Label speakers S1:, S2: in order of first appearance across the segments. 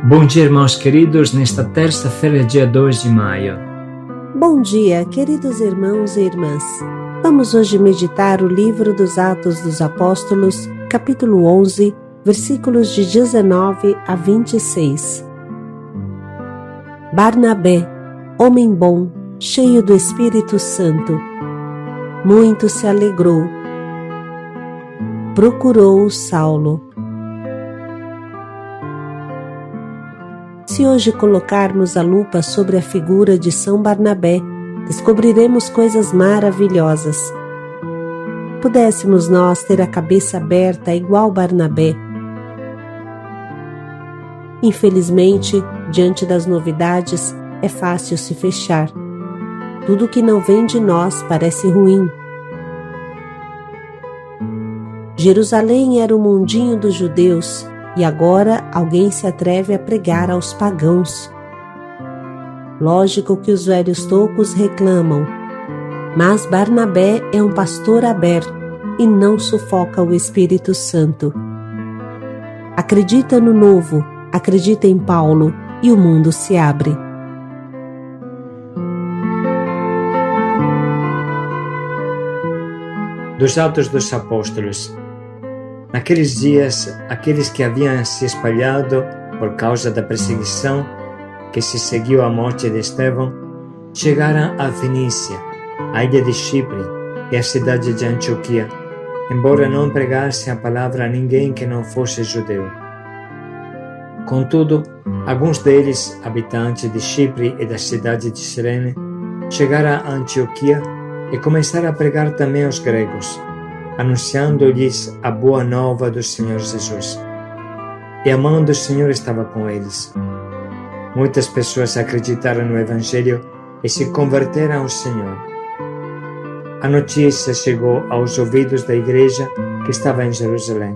S1: Bom dia, irmãos queridos, nesta terça-feira, dia 2 de maio.
S2: Bom dia, queridos irmãos e irmãs. Vamos hoje meditar o livro dos Atos dos Apóstolos, capítulo 11, versículos de 19 a 26. Barnabé, homem bom, cheio do Espírito Santo, muito se alegrou. Procurou Saulo. Se hoje colocarmos a lupa sobre a figura de São Barnabé, descobriremos coisas maravilhosas. Pudéssemos nós ter a cabeça aberta igual Barnabé. Infelizmente, diante das novidades, é fácil se fechar. Tudo que não vem de nós parece ruim. Jerusalém era o mundinho dos judeus, e agora alguém se atreve a pregar aos pagãos. Lógico que os velhos tocos reclamam, mas Barnabé é um pastor aberto e não sufoca o Espírito Santo. Acredita no novo, acredita em Paulo e o mundo se abre.
S1: Dos Atos dos Apóstolos. Naqueles dias, aqueles que haviam se espalhado por causa da perseguição que se seguiu à morte de Estevão, chegaram à Fenícia, à ilha de Chipre e à cidade de Antioquia, embora não pregassem a palavra a ninguém que não fosse judeu. Contudo, alguns deles, habitantes de Chipre e da cidade de Cirene, chegaram a Antioquia e começaram a pregar também aos gregos, anunciando-lhes a boa nova do Senhor Jesus. E a mão do Senhor estava com eles. Muitas pessoas acreditaram no Evangelho e se converteram ao Senhor. A notícia chegou aos ouvidos da igreja que estava em Jerusalém.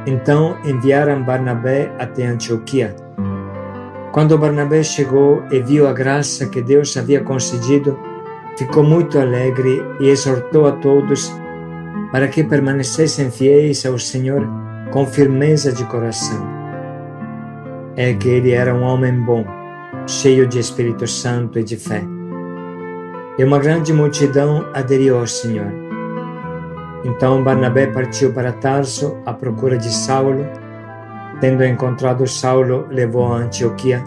S1: Então enviaram Barnabé até Antioquia. Quando Barnabé chegou e viu a graça que Deus havia concedido, ficou muito alegre e exortou a todos para que permanecessem fiéis ao Senhor com firmeza de coração. É que ele era um homem bom, cheio de Espírito Santo e de fé. E uma grande multidão aderiu ao Senhor. Então Barnabé partiu para Tarso à procura de Saulo. Tendo encontrado Saulo, levou a Antioquia.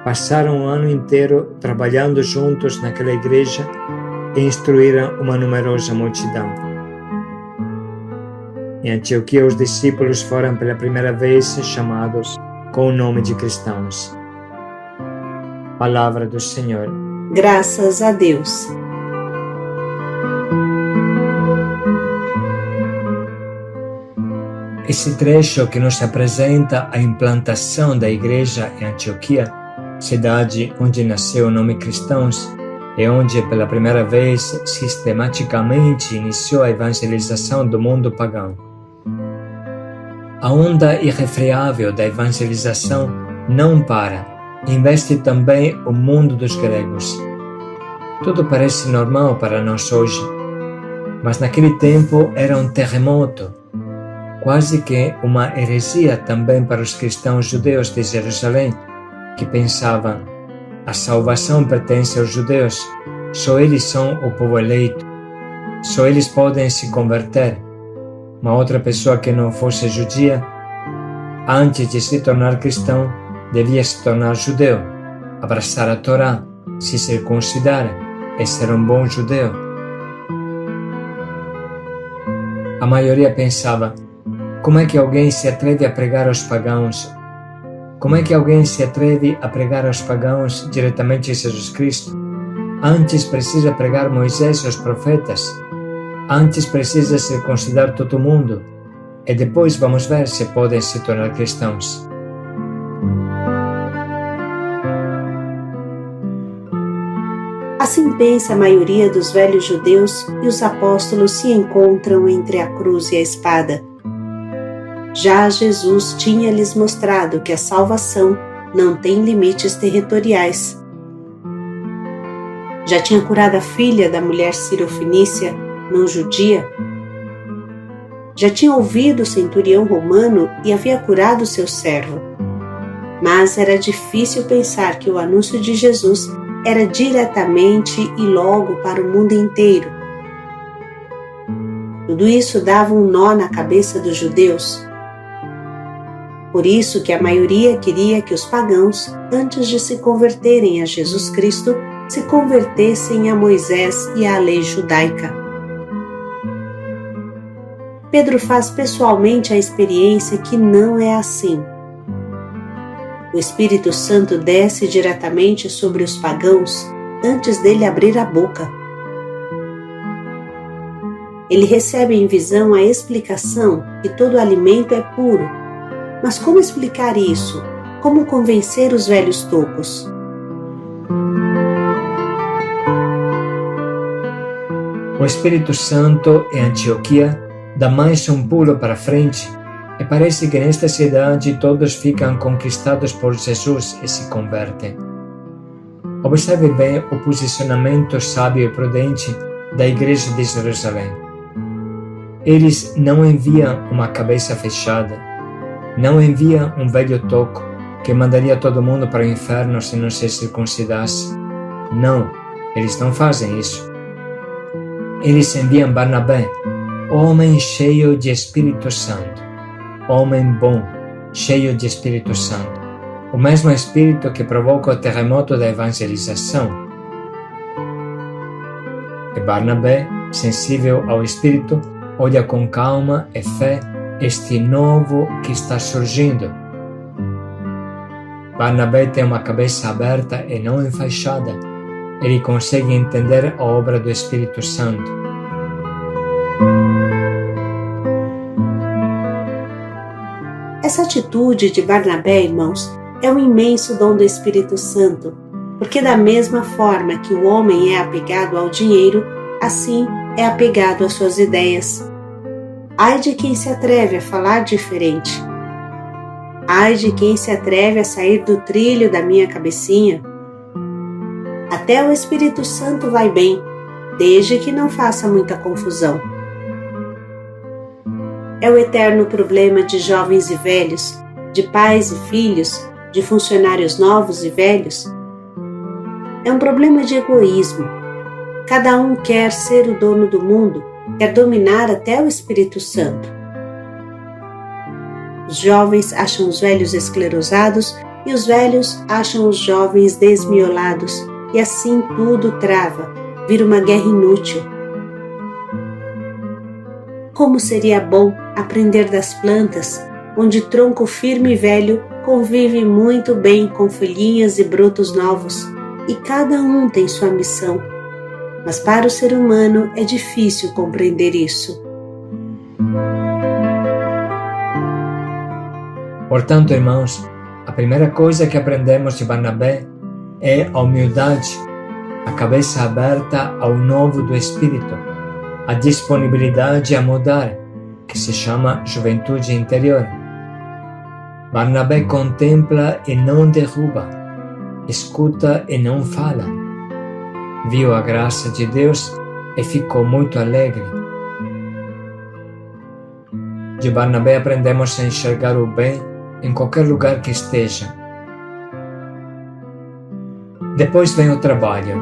S1: Passaram um ano inteiro trabalhando juntos naquela igreja e instruíram uma numerosa multidão. Em Antioquia, os discípulos foram pela primeira vez chamados com o nome de cristãos. Palavra do Senhor.
S2: Graças a Deus.
S1: Esse trecho que nos apresenta a implantação da igreja em Antioquia, cidade onde nasceu o nome Cristãos e onde pela primeira vez sistematicamente iniciou a evangelização do mundo pagão. A onda irrefreável da evangelização não para, investe também o mundo dos gregos. Tudo parece normal para nós hoje, mas naquele tempo era um terremoto, quase que uma heresia também para os cristãos judeus de Jerusalém, que pensavam: a salvação pertence aos judeus, só eles são o povo eleito, só eles podem se converter. Uma outra pessoa que não fosse judia, antes de se tornar cristão, devia se tornar judeu, abraçar a Torá, se circuncidar e ser um bom judeu. A maioria pensava: como é que alguém se atreve a pregar aos pagãos? Como é que alguém se atreve a pregar aos pagãos diretamente a Jesus Cristo? Antes precisa pregar Moisés e os profetas. Antes precisa circuncidar todo mundo. E depois vamos ver se podem se tornar cristãos.
S2: Assim pensa a maioria dos velhos judeus e os apóstolos se encontram entre a cruz e a espada. Já Jesus tinha lhes mostrado que a salvação não tem limites territoriais. Já tinha curado a filha da mulher cirofenícia, não judia. Já tinha ouvido o centurião romano e havia curado seu servo. mas era difícil pensar que o anúncio de Jesus era diretamente e logo para o mundo inteiro. Tudo isso dava um nó na cabeça dos judeus. Por isso que a maioria queria que os pagãos, antes de se converterem a Jesus Cristo, se convertessem a Moisés e à lei judaica. Pedro faz pessoalmente a experiência que não é assim. O Espírito Santo desce diretamente sobre os pagãos antes dele abrir a boca. Ele recebe em visão a explicação que todo alimento é puro. Mas como explicar isso? Como convencer os velhos tocos?
S1: O Espírito Santo em Antioquia dá mais um pulo para frente e parece que nesta cidade todos ficam conquistados por Jesus e se convertem. Observe bem o posicionamento sábio e prudente da Igreja de Jerusalém. Eles não enviam uma cabeça fechada, não enviam um velho toco que mandaria todo mundo para o inferno se não se circuncidasse. Não, eles não fazem isso. Eles enviam Barnabé, homem cheio de Espírito Santo, homem bom, cheio de Espírito Santo, o mesmo Espírito que provoca o terremoto da evangelização. E Barnabé, sensível ao Espírito, olha com calma e fé este novo que está surgindo. Barnabé tem uma cabeça aberta e não enfaixada. Ele consegue entender a obra do Espírito Santo.
S2: Essa atitude de Barnabé, irmãos, é um imenso dom do Espírito Santo, porque da mesma forma que o homem é apegado ao dinheiro, assim é apegado às suas ideias. Ai de quem se atreve a falar diferente. Ai de quem se atreve a sair do trilho da minha cabecinha. Até o Espírito Santo vai bem, desde que não faça muita confusão. É o eterno problema de jovens e velhos, de pais e filhos, de funcionários novos e velhos. É um problema de egoísmo. Cada um quer ser o dono do mundo, quer dominar até o Espírito Santo. Os jovens acham os velhos esclerosados e os velhos acham os jovens desmiolados, e assim tudo trava, vira uma guerra inútil. Como seria bom aprender das plantas, onde tronco firme e velho convive muito bem com folhinhas e brotos novos, e cada um tem sua missão. Mas para o ser humano é difícil compreender isso.
S1: Portanto, irmãos, a primeira coisa que aprendemos de Barnabé é a humildade, a cabeça aberta ao novo do Espírito, a disponibilidade a mudar, que se chama juventude interior. Barnabé contempla e não derruba, escuta e não fala. Viu a graça de Deus e ficou muito alegre. De Barnabé aprendemos a enxergar o bem em qualquer lugar que esteja. Depois vem o trabalho.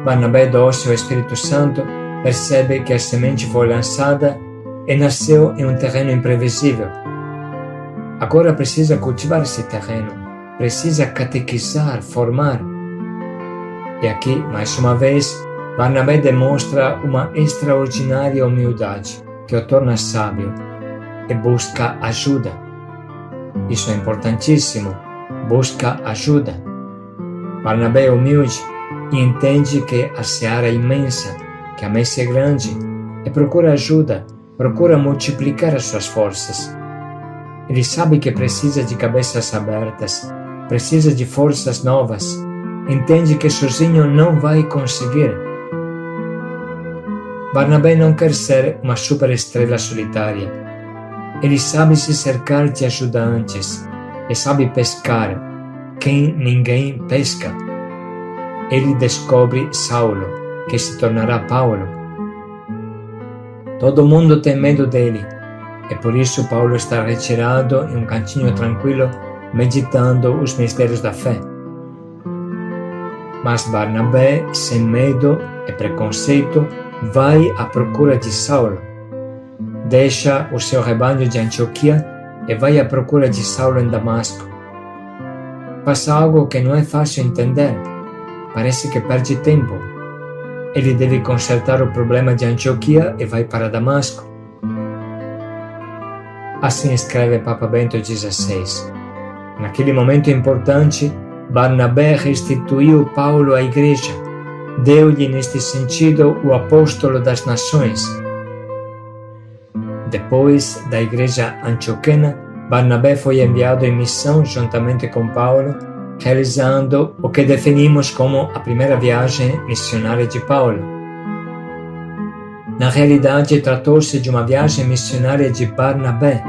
S1: Barnabé, doce ao Espírito Santo, percebe que a semente foi lançada e nasceu em um terreno imprevisível. Agora precisa cultivar esse terreno, precisa catequizar, formar. E aqui, mais uma vez, Barnabé demonstra uma extraordinária humildade que o torna sábio e busca ajuda. Isso é importantíssimo, busca ajuda. Barnabé é humilde e entende que a seara é imensa, que a mesa é grande, e procura ajuda, procura multiplicar as suas forças. Ele sabe que precisa de cabeças abertas, precisa de forças novas, entende que sozinho não vai conseguir. Barnabé não quer ser uma superestrela solitária. Ele sabe se cercar de ajudantes e sabe pescar quem ninguém pesca. Ele descobre Saulo, que se tornará Paulo. Todo mundo tem medo dele, e por isso Paulo está retirado em um cantinho tranquilo, meditando os mistérios da fé. Mas Barnabé, sem medo e preconceito, vai à procura de Saulo. Deixa o seu rebanho de Antioquia e vai à procura de Saulo em Damasco. Passa algo que não é fácil entender. Parece que perde tempo. Ele deve consertar o problema de Antioquia e vai para Damasco. Assim escreve Papa Bento XVI. Naquele momento importante, Barnabé restituiu Paulo à igreja. Deu-lhe, neste sentido, o apóstolo das nações. Depois da igreja antioquena, Barnabé foi enviado em missão juntamente com Paulo, realizando o que definimos como a primeira viagem missionária de Paulo. Na realidade, tratou-se de uma viagem missionária de Barnabé,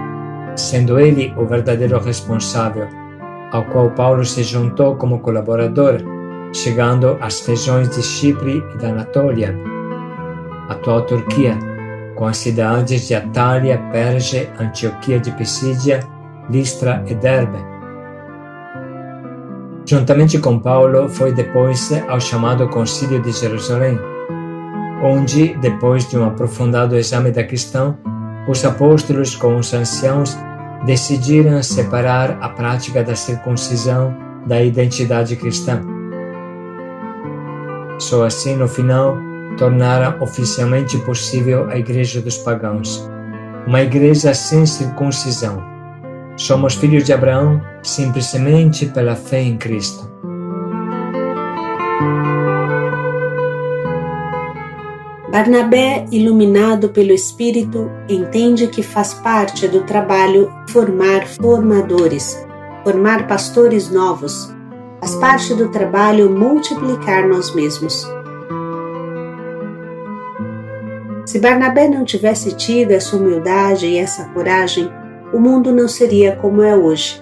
S1: sendo ele o verdadeiro responsável, ao qual Paulo se juntou como colaborador, chegando às regiões de Chipre e da Anatólia, atual Turquia, com as cidades de Atália, Perge, Antioquia de Pisídia, Listra e Derbe. Juntamente com Paulo, foi depois ao chamado Concílio de Jerusalém, onde, depois de um aprofundado exame da questão, os apóstolos com os anciãos decidiram separar a prática da circuncisão da identidade cristã. Só assim, no final, tornaram oficialmente possível a Igreja dos Pagãos, uma igreja sem circuncisão. Somos filhos de Abraão simplesmente pela fé em Cristo.
S2: Barnabé, iluminado pelo Espírito, entende que faz parte do trabalho formar formadores, formar pastores novos. Faz parte do trabalho multiplicar nós mesmos. Se Barnabé não tivesse tido essa humildade e essa coragem, o mundo não seria como é hoje.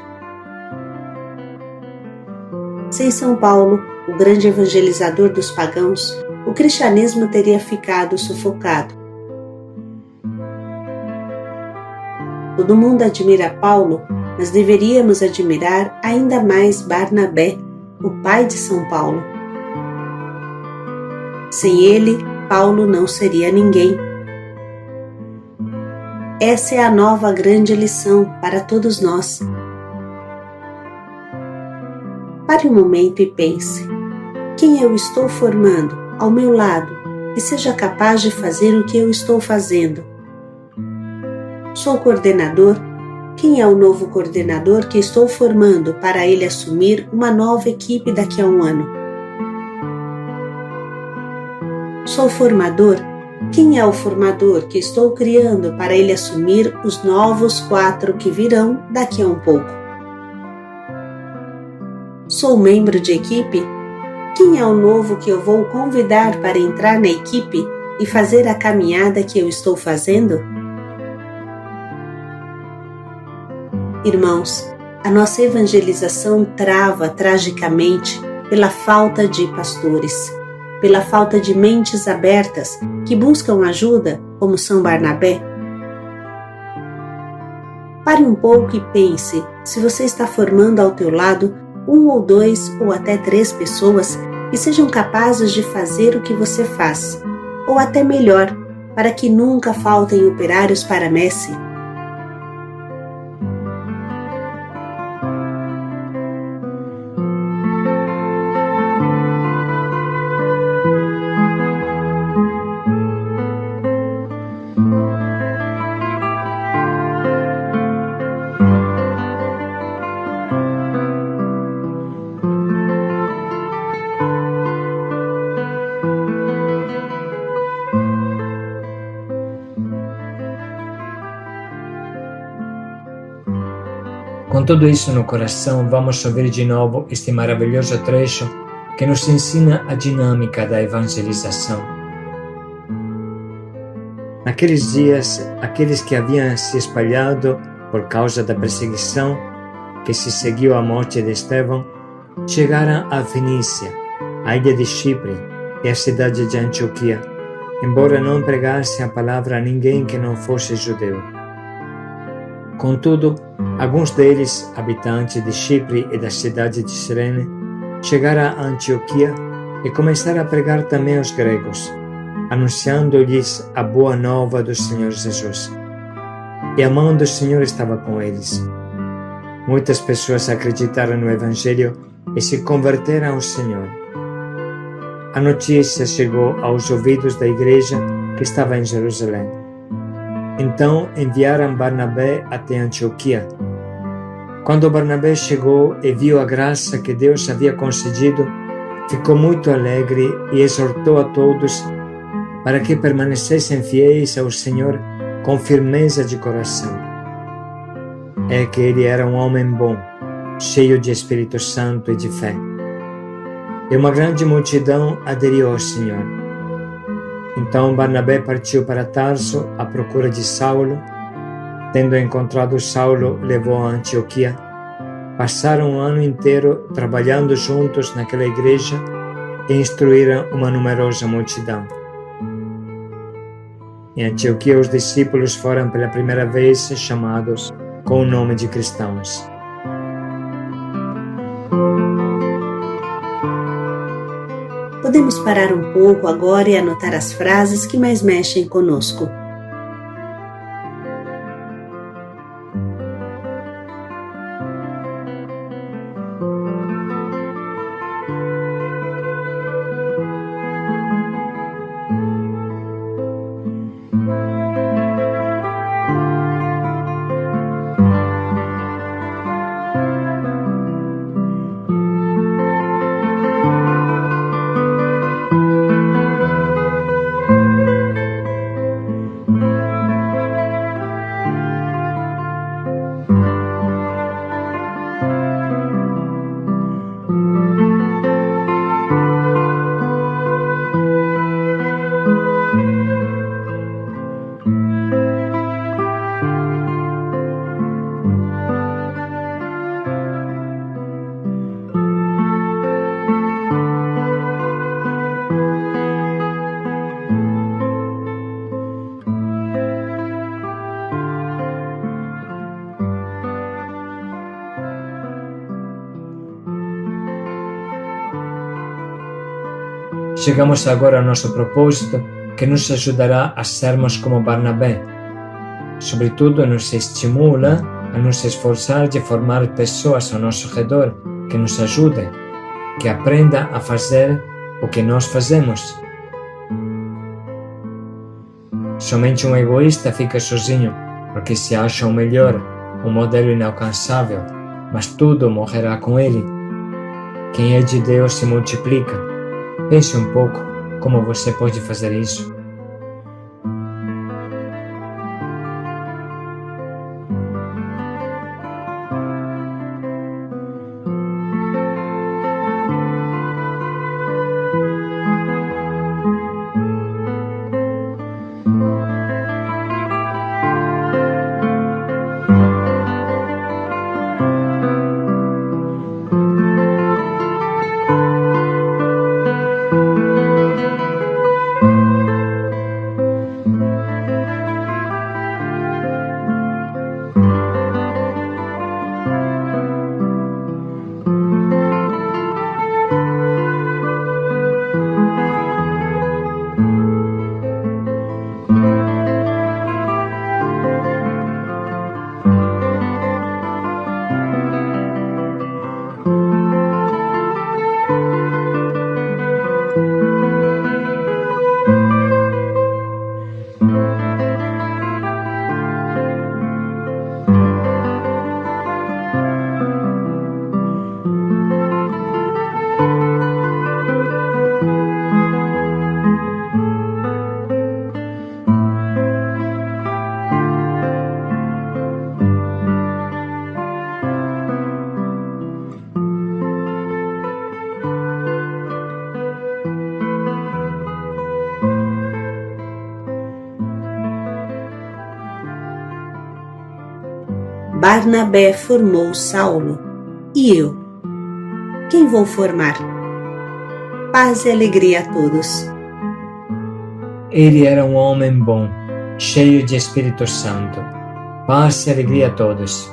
S2: Sem São Paulo, o grande evangelizador dos pagãos, o cristianismo teria ficado sufocado. Todo mundo admira Paulo, mas deveríamos admirar ainda mais Barnabé, o pai de São Paulo. Sem ele, Paulo não seria ninguém. Essa é a nova grande lição para todos nós. Pare um momento e pense: quem eu estou formando ao meu lado que seja capaz de fazer o que eu estou fazendo? Sou coordenador? Quem é o novo coordenador que estou formando para ele assumir uma nova equipe daqui a um ano? Sou formador? Quem é o formador que estou criando para ele assumir os novos 4 que virão daqui a um pouco? Sou membro de equipe? Quem é o novo que eu vou convidar para entrar na equipe e fazer a caminhada que eu estou fazendo? Irmãos, a nossa evangelização trava tragicamente pela falta de pastores, pela falta de mentes abertas que buscam ajuda, como São Barnabé. Pare um pouco e pense se você está formando ao teu lado 1 ou 2 ou até 3 pessoas que sejam capazes de fazer o que você faz, ou até melhor, para que nunca faltem operários para a messe.
S1: Com tudo isso no coração, vamos ouvir de novo este maravilhoso trecho que nos ensina a dinâmica da evangelização. Naqueles dias, aqueles que haviam se espalhado por causa da perseguição que se seguiu à morte de Estevão, chegaram à Fenícia, à ilha de Chipre e à cidade de Antioquia, embora não pregassem a palavra a ninguém que não fosse judeu. Contudo, Alguns deles, habitantes de Chipre e da cidade de Cirene, chegaram a Antioquia e começaram a pregar também aos gregos, anunciando-lhes a boa nova do Senhor Jesus. E a mão do Senhor estava com eles. Muitas pessoas acreditaram no Evangelho e se converteram ao Senhor. A notícia chegou aos ouvidos da igreja que estava em Jerusalém. Então enviaram Barnabé até Antioquia. Quando Barnabé chegou e viu a graça que Deus havia concedido, ficou muito alegre e exortou a todos para que permanecessem fiéis ao Senhor com firmeza de coração. É que ele era um homem bom, cheio de Espírito Santo e de fé. E uma grande multidão aderiu ao Senhor. Então Barnabé partiu para Tarso à procura de Saulo. Tendo encontrado Saulo, levou a Antioquia. Passaram um ano inteiro trabalhando juntos naquela igreja e instruíram uma numerosa multidão. Em Antioquia, os discípulos foram pela primeira vez chamados com o nome de cristãos.
S2: Podemos parar um pouco agora e anotar as frases que mais mexem conosco.
S1: Chegamos agora ao nosso propósito, que nos ajudará a sermos como Barnabé. Sobretudo, nos estimula a nos esforçar de formar pessoas ao nosso redor que nos ajudem, que aprendam a fazer o que nós fazemos. Somente um egoísta fica sozinho, porque se acha o melhor, um modelo inalcançável, mas tudo morrerá com ele. Quem é de Deus se multiplica. Pense um pouco como você pode fazer isso.
S2: Barnabé formou Saulo. E eu? Quem vou formar? Paz e alegria a todos.
S1: Ele era um homem bom, cheio de Espírito Santo. Paz e alegria a todos.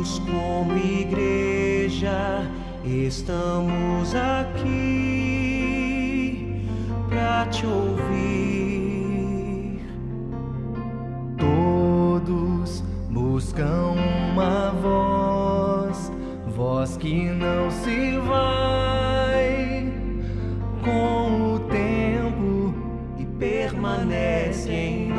S3: Todos como igreja estamos aqui para te ouvir. Todos buscam uma voz que não se vai com o tempo e permanece em nós,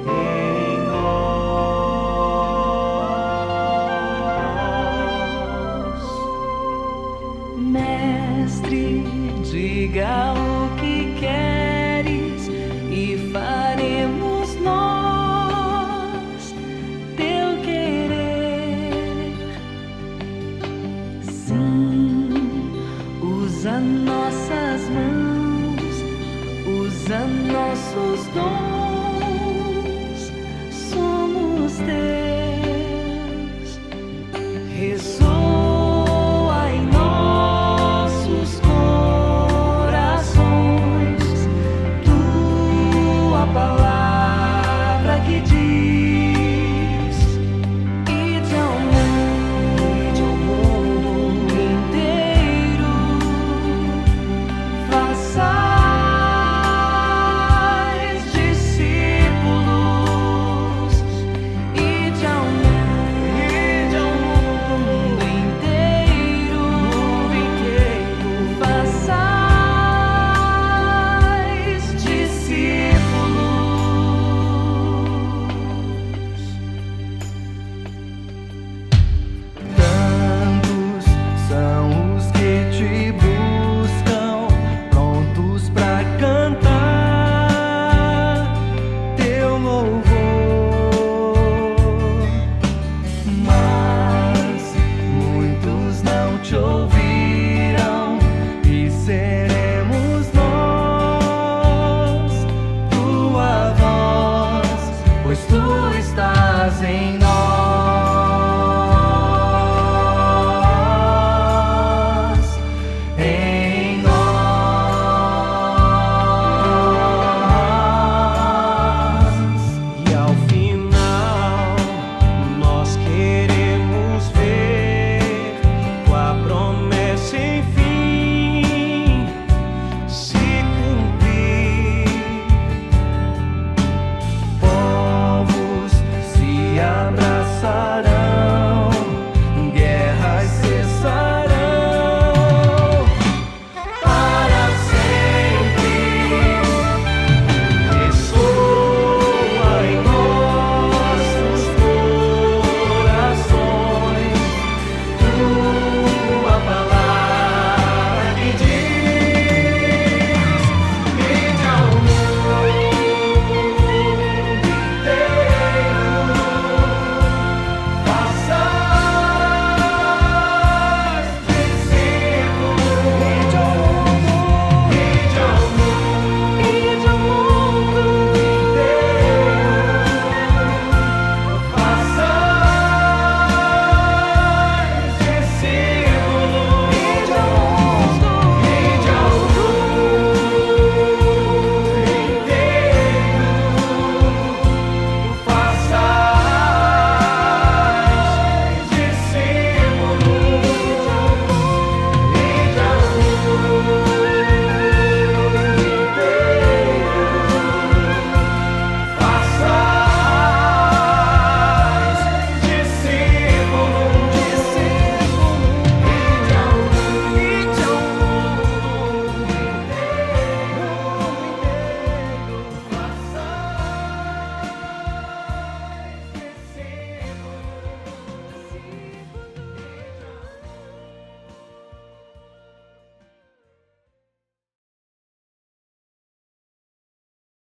S3: em nós. Mestre, diga o que queres e faremos nós teu querer. Sim, usa nossas mãos, usa nossos dons.